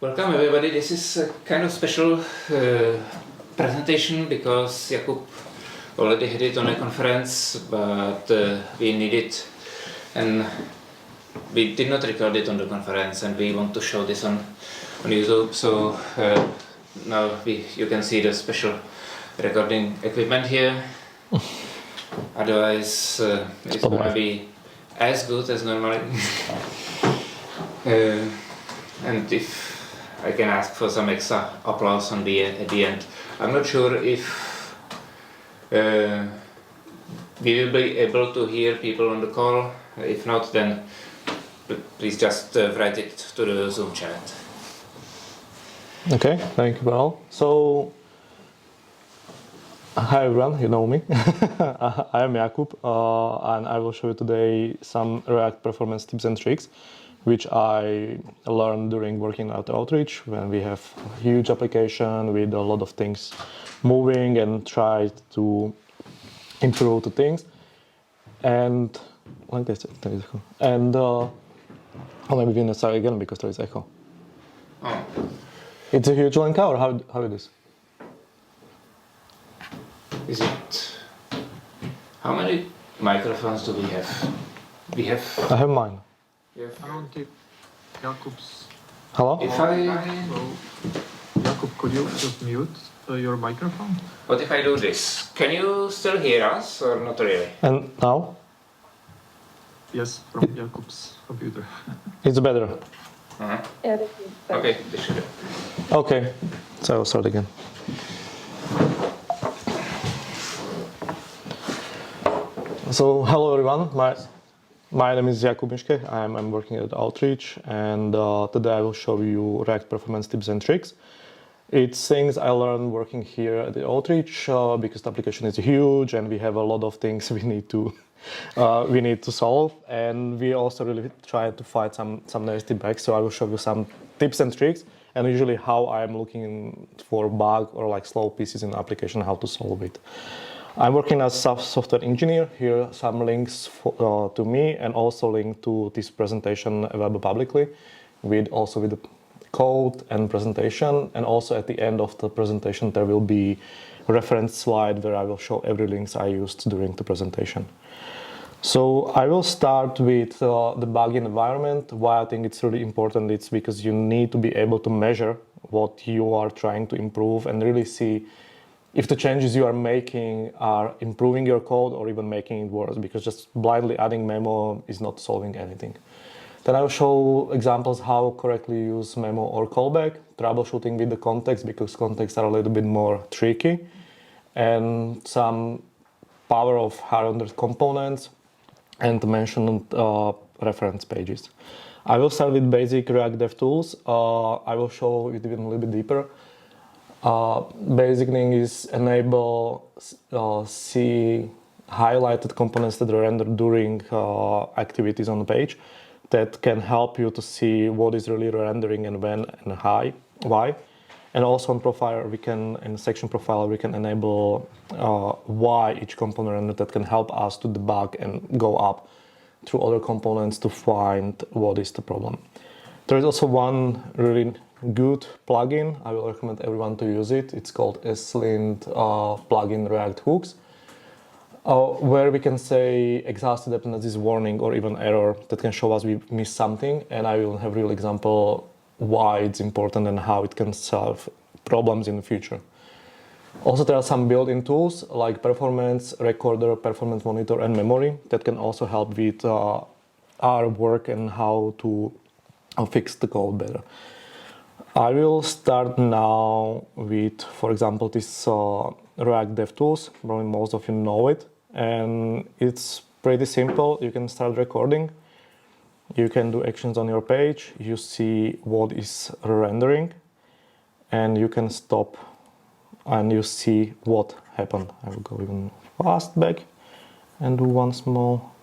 Welcome everybody. This is a kind of special presentation because Jakub already had it on a conference, but we need it and we did not record it on the conference and we want to show this on YouTube. So now you can see the special recording equipment here. Otherwise it's gonna be as good as normally. And if I can ask for some extra applause at the end. I'm not sure if we will be able to hear people on the call. If not, then please just write it to the Zoom chat. Okay, thank you, Paul. So, hi everyone, you know me. I am Jakub, and I will show you today some React performance tips and tricks which I learned during working at Outreach when we have a huge application with a lot of things moving and try to improve the things. And like this, there is echo. And maybe we can start again because there is echo. Oh. It's a huge link or how it is? Is it? How many microphones do we have? I have mine. I don't think Jakub's. Hello? If Jakub, could you just mute your microphone? What if I do this? Can you still hear us or not really? And now? Yes, from Jakub's computer. It's better. Uh-huh. Yeah, this is better. Okay, this should do. Okay, so I'll start again. So, hello everyone. My name is Jakub Miskech. I'm working at Outreach, and today I will show you React performance tips and tricks. It's things I learned working here at the Outreach because the application is huge and we have a lot of things we need to solve, and we also really try to find some nasty bugs. So I will show you some tips and tricks, and usually how I'm looking for bug or like slow pieces in the application, how to solve it. I'm working as a software engineer. Here are some links to me and also link to this presentation available publicly with the code and presentation. And also at the end of the presentation there will be a reference slide where I will show every links I used during the presentation. So I will start with the bug environment. Why I think it's really important, it's because you need to be able to measure what you are trying to improve and really see if the changes you are making are improving your code or even making it worse, because just blindly adding memo is not solving anything. Then I will show examples how correctly use memo or callback, troubleshooting with the context, because contexts are a little bit more tricky, and some power of high-order components, and mention reference pages. I will start with basic React Dev tools. I will show it even a little bit deeper. Basic thing is enable see highlighted components that are rendered during activities on the page. That can help you to see what is really rendering and when and why. And also on profile, in section profile, we can enable why each component rendered. That can help us to debug and go up through other components to find what is the problem. There is also one really good plugin. I will recommend everyone to use it. It's called SLint plugin React Hooks, where we can say exhausted dependencies warning or even error that can show us we missed something, and I will have a real example why it's important and how it can solve problems in the future. Also, there are some built-in tools like performance recorder, performance monitor, and memory that can also help with our work and how to fix the code better. I will start now with, for example, this React Dev Tools. Probably most of you know it, and it's pretty simple. You can start recording. You can do actions on your page. You see what is rendering, and you can stop, and you see what happened. I will go even fast back and do one small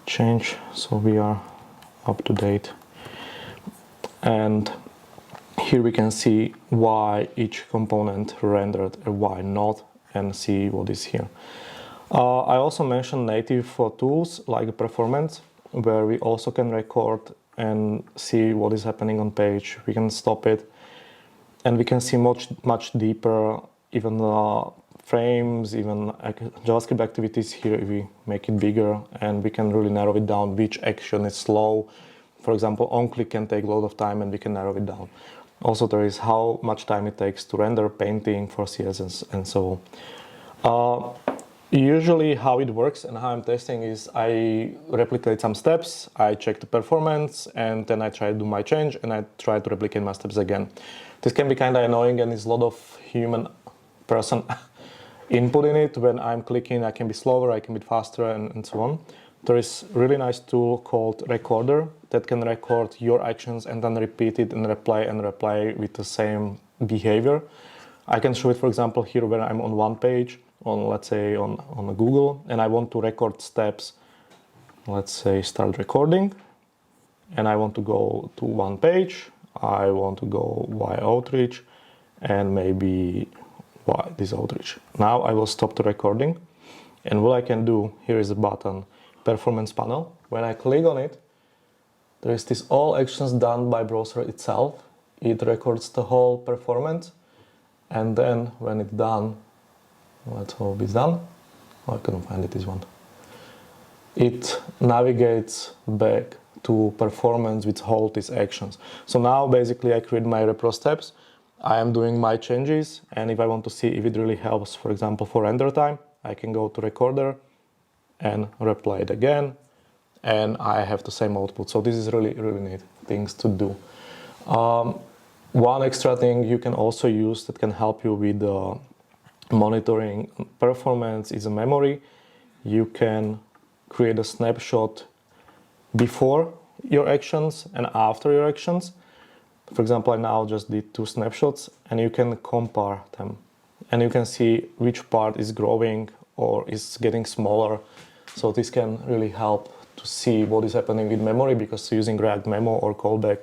change so we are up to date. And here we can see why each component rendered and why not, and see what is here. I also mentioned native tools like performance, where we also can record and see what is happening on page. We can stop it, and we can see much deeper, even frames, even JavaScript activities here if we make it bigger, and we can really narrow it down which action is slow. For example, on-click can take a lot of time, and we can narrow it down. Also, there is how much time it takes to render painting for CSS and so on. Usually how it works and how I'm testing is I replicate some steps, I check the performance, and then I try to do my change, and I try to replicate my steps again. This can be kind of annoying, and it's a lot of human person input in it. When I'm clicking, I can be slower, I can be faster, and so on. There is a really nice tool called Recorder that can record your actions and then repeat it and reply with the same behavior. I can show it, for example, here where I'm on one page, let's say on Google, and I want to record steps. Let's say start recording, and I want to go to one page. I want to go Y outreach, and maybe Y this outreach. Now I will stop the recording, and what I can do, here is a button, performance panel. When I click on it, there is this all actions done by browser itself. It records the whole performance, and then when it's done, let's hope it's done. Oh, I couldn't find it, this one. It navigates back to performance with all these actions. So now basically I create my repro steps. I am doing my changes, and if I want to see if it really helps, for example, for render time, I can go to Recorder and replay it again, and I have the same output. So this is really neat things to do. One extra thing you can also use that can help you with monitoring performance is a memory. You can create a snapshot before your actions and after your actions. For example, I now just did 2 snapshots, and you can compare them, and you can see which part is growing or is getting smaller. So this can really help to see what is happening with memory, because using React Memo or callback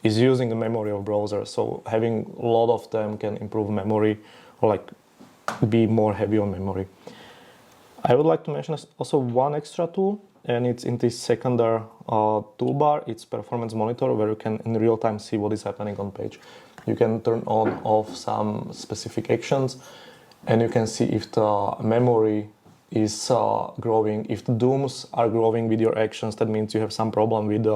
is using the memory of browser. So having a lot of them can improve memory, or like be more heavy on memory. I would like to mention also one extra tool, and it's in this secondary toolbar. It's Performance Monitor, where you can in real time see what is happening on page. You can turn on off some specific actions, and you can see if the memory is growing. If the dooms are growing with your actions, that means you have some problem with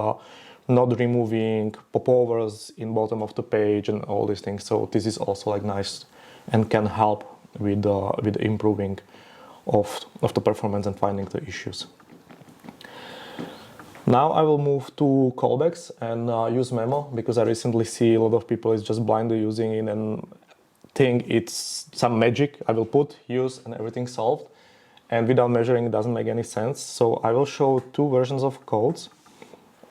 not removing popovers in bottom of the page and all these things. So this is also like nice and can help with improving of the performance and finding the issues. Now I will move to callbacks and use Memo, because I recently see a lot of people is just blindly using it and think it's some magic. I will put, use, and everything solved. And without measuring, it doesn't make any sense. So I will show 2 versions of codes.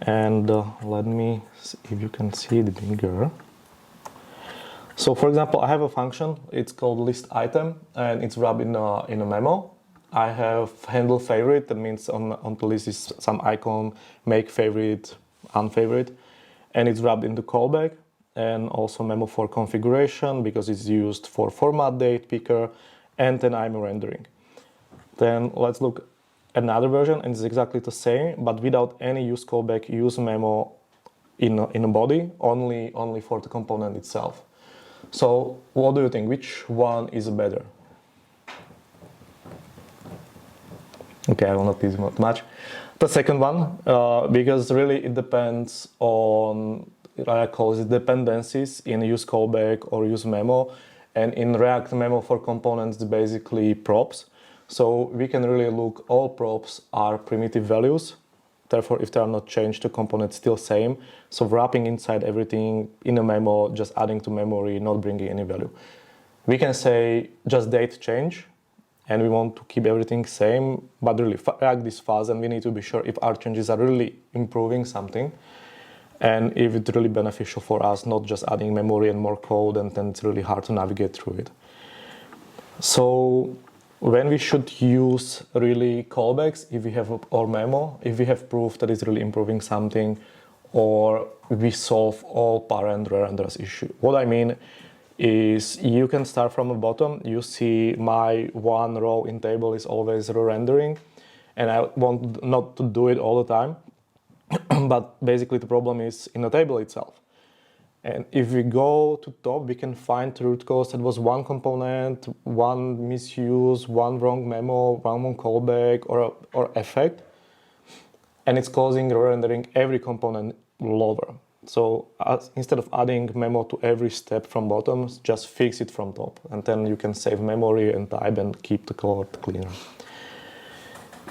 And let me see if you can see it bigger. So for example, I have a function, it's called list item, and it's wrapped in a memo. I have handle favorite, that means on the list is some icon, make favorite, unfavorite, and it's wrapped into callback, and also memo for configuration, because it's used for format date picker, and then I'm rendering. Then let's look at another version, and it's exactly the same, but without any use callback, use memo in a body, only for the component itself. So what do you think? Which one is better? Okay, I will not use much. The second one, because really it depends on, I call it dependencies in use callback or use memo. And in React Memo for components, it's basically props. So we can really look, all props are primitive values. Therefore, if they are not changed, the component is still same. So wrapping inside everything in a memo, just adding to memory, not bringing any value. We can say just date change, and we want to keep everything same, but really React is fast, and we need to be sure if our changes are really improving something, and if it's really beneficial for us, not just adding memory and more code, and then it's really hard to navigate through it. So when we should use really callbacks, if we have or memo, if we have proof that it's really improving something, or we solve all parent renders issue. What I mean is you can start from the bottom. You see my one row in table is always re-rendering, and I want not to do it all the time. but basically the problem is in the table itself. And if we go to top, we can find the root cause that was one component, one misuse, one wrong memo, one wrong callback, or effect. And it's causing rendering every component lower. So instead of adding memo to every step from bottom, just fix it from top. And then you can save memory and time and keep the code cleaner.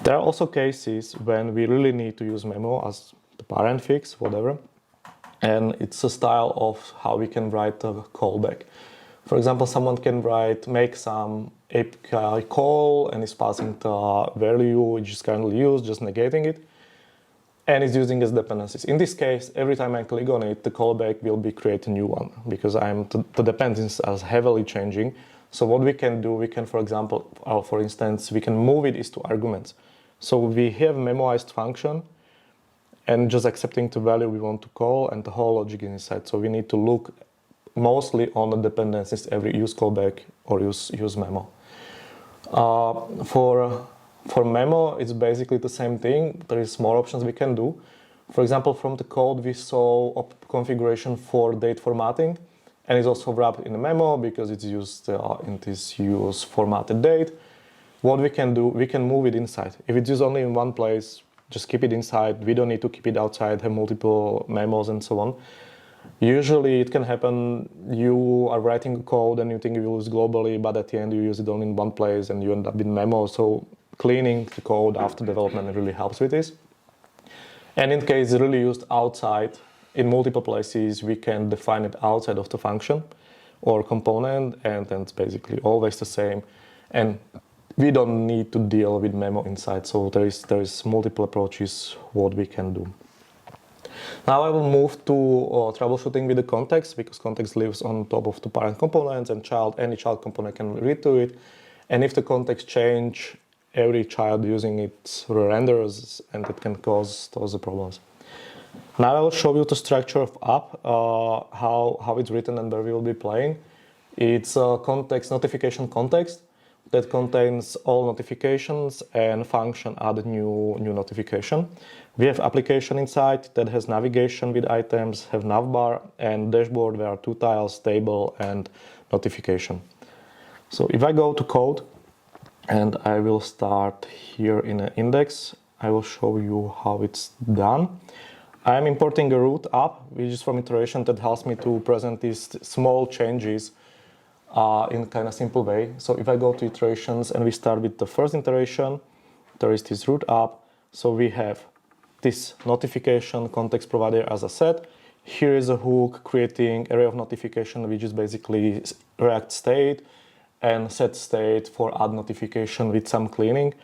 There are also cases when we really need to use memo as the parent fix, whatever. And it's a style of how we can write a callback. For example, someone can make some API call and is passing the value which is currently used, just negating it, and is using as dependencies. In this case, every time I click on it, the callback will be create a new one because the dependencies are heavily changing. So what we can do, we can, for example, for instance, we can move it to arguments. So we have memoized function and just accepting the value we want to call and the whole logic inside. So we need to look mostly on the dependencies every use callback or use memo. For memo, it's basically the same thing. There is more options we can do. For example, from the code, we saw a configuration for date formatting, and it's also wrapped in the memo because it's used in this use formatted date. What we can do, we can move it inside. If it's used only in one place, just keep it inside. We don't need to keep it outside, have multiple memos and so on. Usually it can happen, you are writing code and you think you will use globally, but at the end you use it only in one place and you end up in memo. So cleaning the code after development really helps with this. And in case it's really used outside, in multiple places, we can define it outside of the function or component, and then it's basically always the same. And we don't need to deal with memo inside, so there is multiple approaches what we can do. Now I will move to troubleshooting with the context, because context lives on top of the parent components, and any child component can read to it. And if the context change, every child using it renders, and it can cause those problems. Now I will show you the structure of app, how it's written and where we will be playing. It's a notification context that contains all notifications and function add new notification. We have application inside that has navigation with items, have navbar, and dashboard where are two tiles, table and notification. So if I go to code and I will start here in an index, I will show you how it's done. I'm importing a root app, which is from iteration that helps me to present these small changes in kind of simple way. So if I go to iterations and we start with the first iteration, there is this root app. So we have this notification context provider as a set. Here is a hook creating array of notification, which is basically React state and set state for add notification with some cleaning.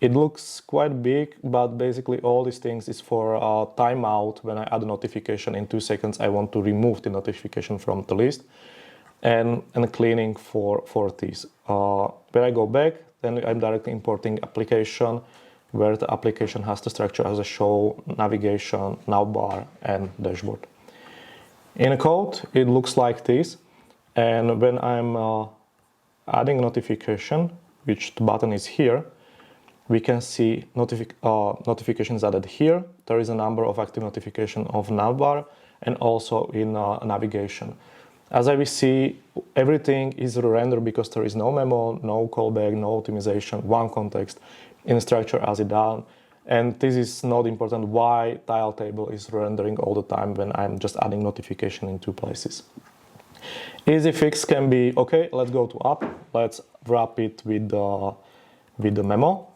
It looks quite big, but basically all these things is for timeout. When I add a notification in 2 seconds, I want to remove the notification from the list. And cleaning for this. When I go back, then I'm directly importing application, where the application has the structure as a show, navigation, navbar, and dashboard. In a code, it looks like this. And when I'm adding notification, which the button is here, we can see notifications added here. There is a number of active notification of navbar and also in navigation. As I will see, everything is rendered because there is no memo, no callback, no optimization, one context in structure as it done. And this is not important why tile table is rendering all the time when I'm just adding notification in 2 places. Easy fix can be, okay, let's go to app. Let's wrap it with the memo,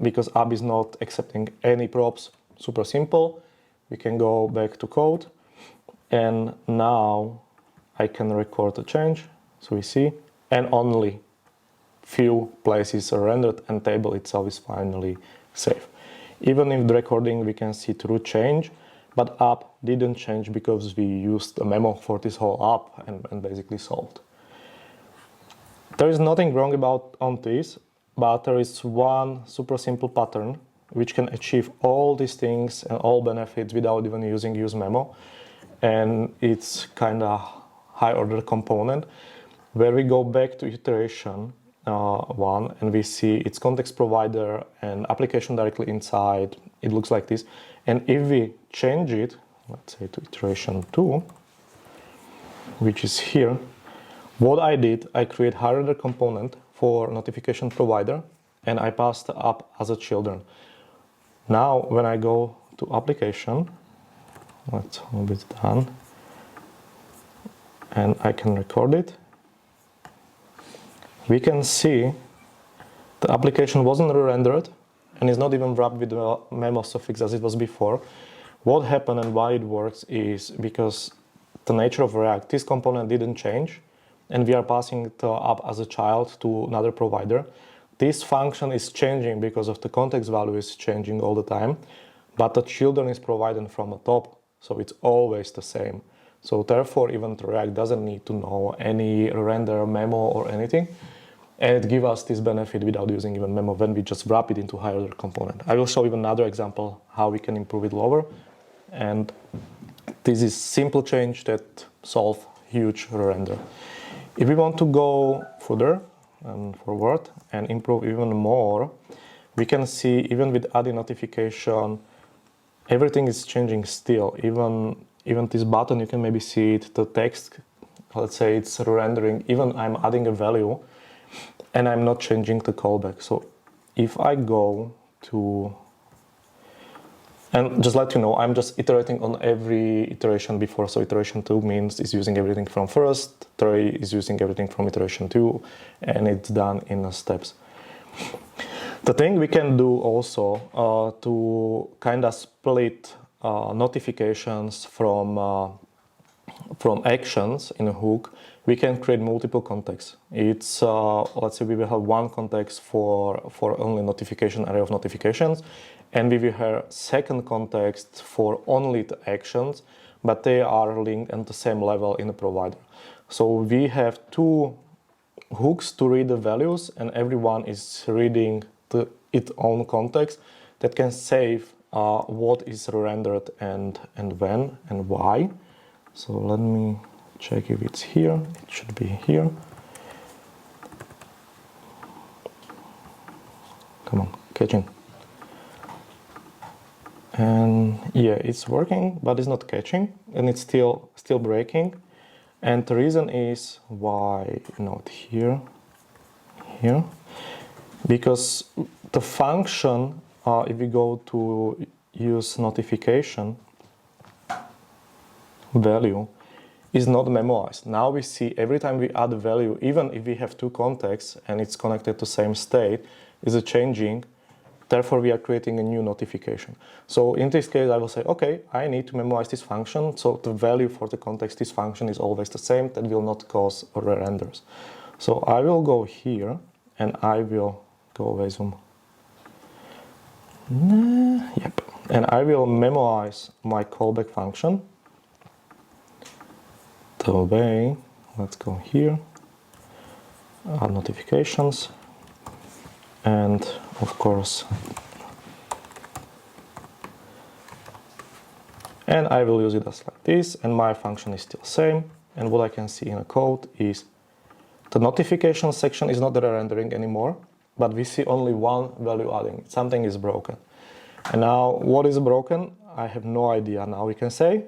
because app is not accepting any props. Super simple. We can go back to code, and now I can record a change, so we see, and only few places are rendered and table itself is finally safe. Even in the recording we can see true change, but app didn't change because we used a memo for this whole app and basically solved. There is nothing wrong on this, but there is one super simple pattern which can achieve all these things and all benefits without even using use memo, and it's kind of high order component, where we go back to iteration 1 and we see its context provider and application directly inside. It looks like this. And if we change it, let's say to iteration 2, which is here, what I did, I create higher component for notification provider, and I passed up as a children. Now, when I go to application, let's hope it's done, and I can record it, we can see the application wasn't re-rendered and is not even wrapped with the memo suffix as it was before. What happened and why it works is because the nature of React, this component didn't change, and we are passing it up as a child to another provider. This function is changing because of the context value is changing all the time, but the children is provided from the top, so it's always the same. So therefore, even the React doesn't need to know any render memo or anything, and it gives us this benefit without using even memo when we just wrap it into higher component. I will show you another example how we can improve it lower, and this is simple change that solve huge render. If we want to go further and forward and improve even more, we can see even with adding notification, everything is changing still. Even this button, you can maybe see it, the text, let's say it's rendering, even I'm adding a value and I'm not changing the callback. So if I go to, and just let you know, I'm just iterating on every iteration before. So iteration 2 means it's using everything from first, 3 is using everything from iteration 2, and it's done in steps. The thing we can do also to kind of split notifications from actions in a hook, we can create multiple contexts. It's let's say we will have one context for only notification, array of notifications, and we will have second context for only the actions, but they are linked at the same level in the provider. So we have two hooks to read the values, and everyone is reading its own context that can save what is rendered and when and why. So let me check if it's here. It should be here. Come on, catching. And yeah, it's working, but it's not catching, and it's still breaking. And the reason is why not here, because the function, if we go to use notification value, is not memoized. Now we see every time we add a value, even if we have two contexts and it's connected to same state, is a changing. Therefore, we are creating a new notification. So in this case, I will say, okay, I need to memorize this function. So the value for the context, this function is always the same. That will not cause re-renders. So I will go here and I will go away zoom. Yep. And I will memorize my callback function. The way, let's go here, add notifications. And of course, and I will use it as like this, and my function is still same. And what I can see in the code is the notification section is not the rendering anymore, but we see only one value adding. Something is broken. And now what is broken? I have no idea now we can say,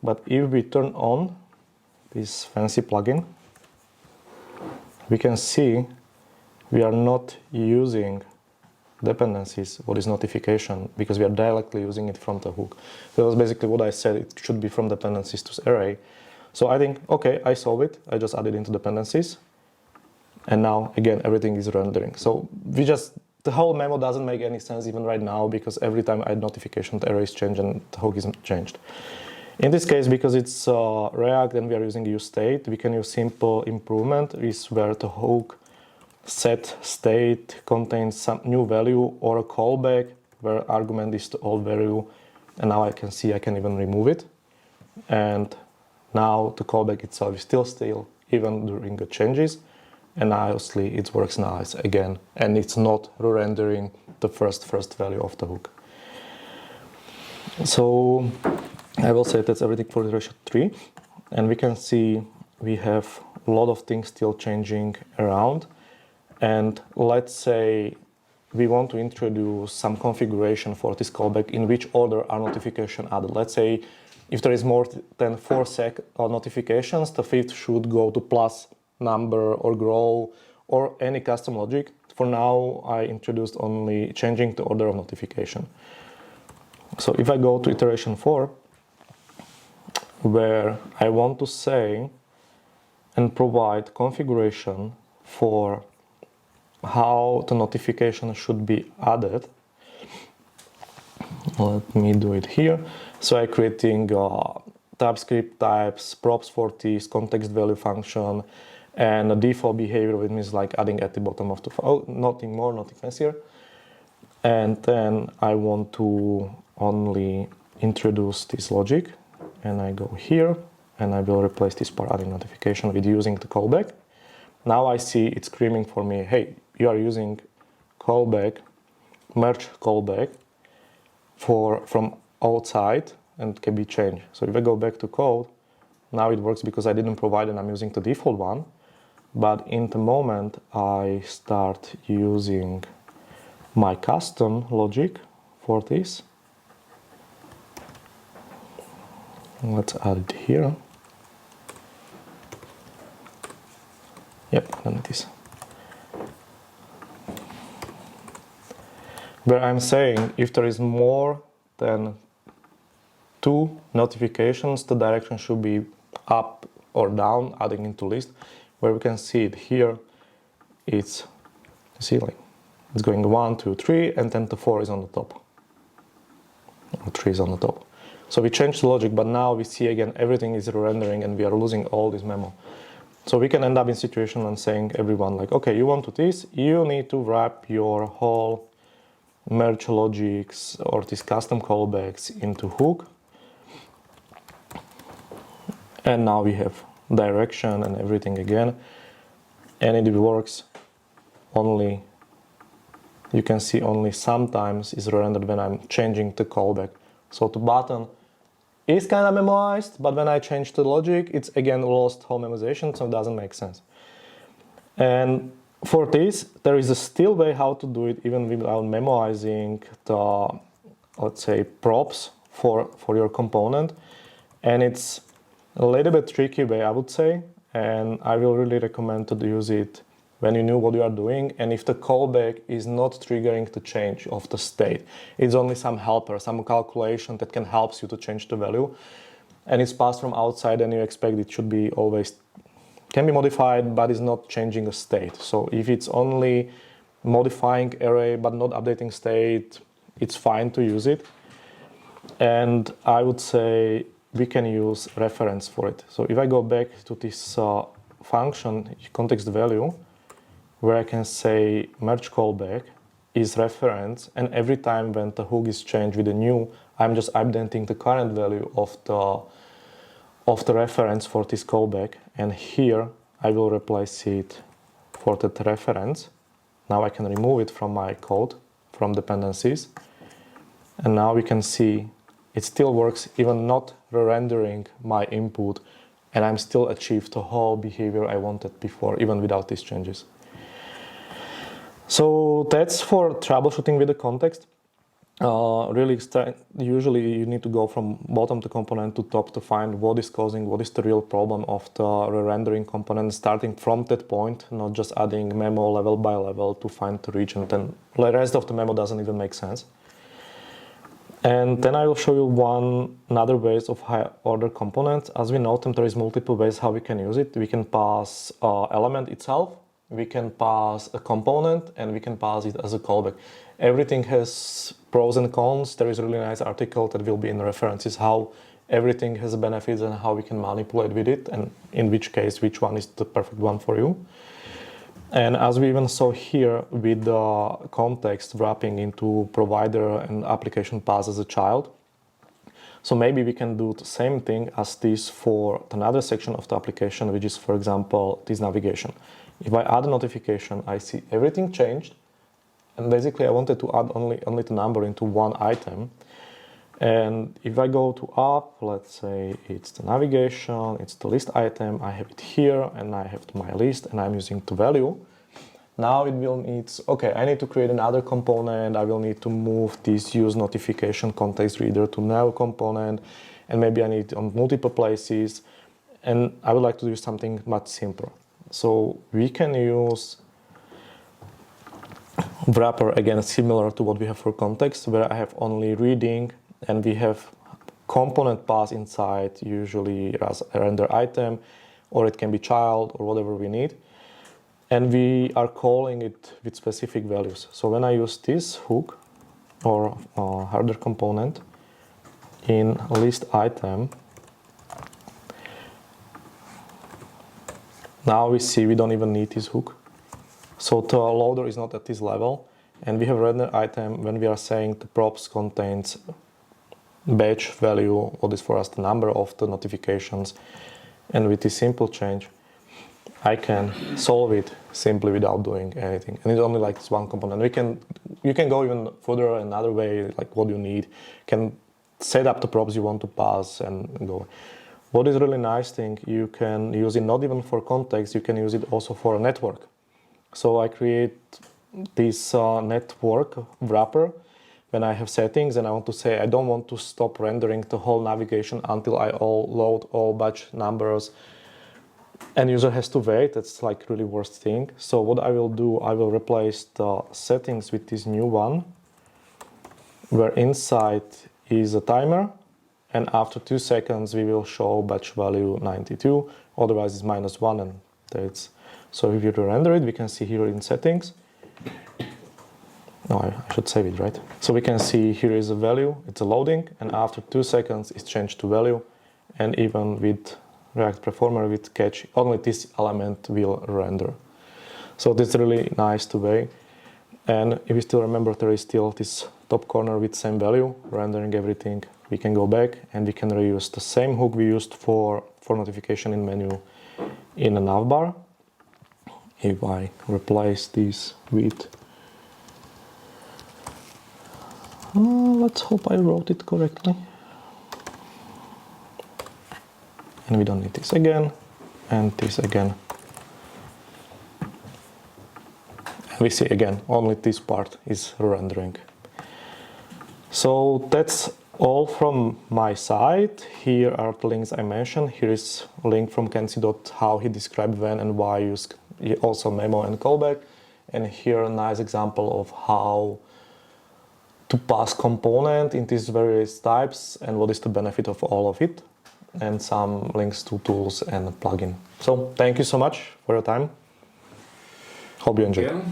but if we turn on this fancy plugin, we can see we are not using dependencies, what is notification, because we are directly using it from the hook. That was basically what I said, it should be from dependencies to array. So I think, okay, I solve it, I just add it into dependencies, and now again everything is rendering. So the whole memo doesn't make any sense even right now, because every time I add notification, the array is changed and the hook isn't changed. In this case, because it's React and we are using useState, we can use simple improvement, is where the hook set state contains some new value or a callback where argument is the old value, and now I can see I can even remove it, and now the callback itself is still even during the changes, and obviously it works nice again, and it's not re-rendering the first value of the hook. So I will say that's everything for iteration 3, and we can see we have a lot of things still changing around. And let's say we want to introduce some configuration for this callback in which order are notification added. Let's say if there is more than 4 notifications, the fifth should go to plus number or grow or any custom logic. For now, I introduced only changing the order of notification. So if I go to iteration 4, where I want to say and provide configuration for how the notification should be added, let me do it here. So I'm creating TypeScript types, props for this, context value function, and a default behavior, which means like adding at the bottom of the file, nothing more, nothing fancier. And then I want to only introduce this logic, and I go here, and I will replace this part adding notification with using the callback. Now I see it's screaming for me, hey, you are using callback, merge callback from outside and can be changed. So if I go back to code, now it works because I didn't provide and I'm using the default one. But in the moment I start using my custom logic for this, let's add it here. Yep, then it is. Where I'm saying if there is more than 2 notifications, the direction should be up or down, adding into list. Where we can see it here, it's, see, like it's going 1, 2, 3, and then the 4 is on the top. Or 3 is on the top. So we changed the logic, but now we see again everything is rendering and we are losing all this memo. So we can end up in situation and saying everyone like, okay, you want to this, you need to wrap your whole merge logics or these custom callbacks into hook. And now we have direction and everything again, and it works only, you can see only sometimes is rendered when I'm changing the callback. So the button is kind of memoized, but when I change the logic, it's again lost whole memoization, so it doesn't make sense. And for this, there is a still way how to do it even without memoizing the, let's say, props for your component, and it's a little bit tricky way, I would say, and I will really recommend to use it when you know what you are doing, and if the callback is not triggering the change of the state. It's only some helper, some calculation that can help you to change the value, and it's passed from outside, and you expect it should be always, can be modified, but is not changing a state. So if it's only modifying array but not updating state, it's fine to use it. And I would say we can use reference for it. So if I go back to this function, context value, where I can say merge callback is reference, and every time when the hook is changed with a new, I'm just updating the current value of the reference for this callback, and here I will replace it for that reference. Now I can remove it from my code, from dependencies, and now we can see it still works even not re-rendering my input, and I'm still achieved the whole behavior I wanted before, even without these changes. So that's for troubleshooting with the context. Usually you need to go from bottom to component to top to find what is causing, what is the real problem of the re-rendering component, starting from that point, not just adding memo level by level to find the region. Then the rest of the memo doesn't even make sense. And then I will show you another ways of high order components. As we know, there is multiple ways how we can use it. We can pass element itself, we can pass a component, and we can pass it as a callback. Everything has pros and cons. There is a really nice article that will be in the references how everything has benefits and how we can manipulate with it, and in which case which one is the perfect one for you. And as we even saw here with the context wrapping into provider and application path as a child, so maybe we can do the same thing as this for another section of the application, which is, for example, this navigation. If I add a notification, I see everything changed, and basically I wanted to add only the number into one item. And if I go to up, let's say it's the navigation, it's the list item, I have it here, and I have my list, and I'm using the value. Now it will need, okay, I need to create another component. I will need to move this use notification context reader to now component, and maybe I need on multiple places. And I would like to do something much simpler. So we can use wrapper, again, similar to what we have for context, where I have only reading and we have component pass inside, usually as a render item, or it can be child or whatever we need. And we are calling it with specific values. So when I use this hook or header component in list item, now we see we don't even need this hook. So the loader is not at this level. And we have render item when we are saying the props contains batch value, what is for us the number of the notifications. And with this simple change, I can solve it simply without doing anything. And it's only like this one component. You can go even further another way, like what you need. You can set up the props you want to pass and go. What is really nice thing, you can use it not even for context, you can use it also for a network. So I create this network wrapper when I have settings and I want to say I don't want to stop rendering the whole navigation until I load all batch numbers. And user has to wait. That's like really worst thing. So what I will do, I will replace the settings with this new one, where inside is a timer, and after 2 seconds we will show batch value 92. Otherwise it's -1, and that's. So if you render it, we can see here in settings. No, I should save it, right? So we can see here is a value. It's a loading, and after 2 seconds it's changed to value, and even with React Performer with catch, only this element will render. So this is really nice to way. And if you still remember, there is still this top corner with same value, rendering everything. We can go back and we can reuse the same hook we used for notification in menu in a navbar. If I replace this with, let's hope I wrote it correctly. And we don't need this again, and this again. And we see again, only this part is rendering. So that's all from my side. Here are the links I mentioned. Here is a link from Kenzie how he described when and why use also memo and callback. And here a nice example of how to pass component in these various types and what is the benefit of all of it. And some links to tools and plugin. So thank you so much for your time. Hope you enjoyed.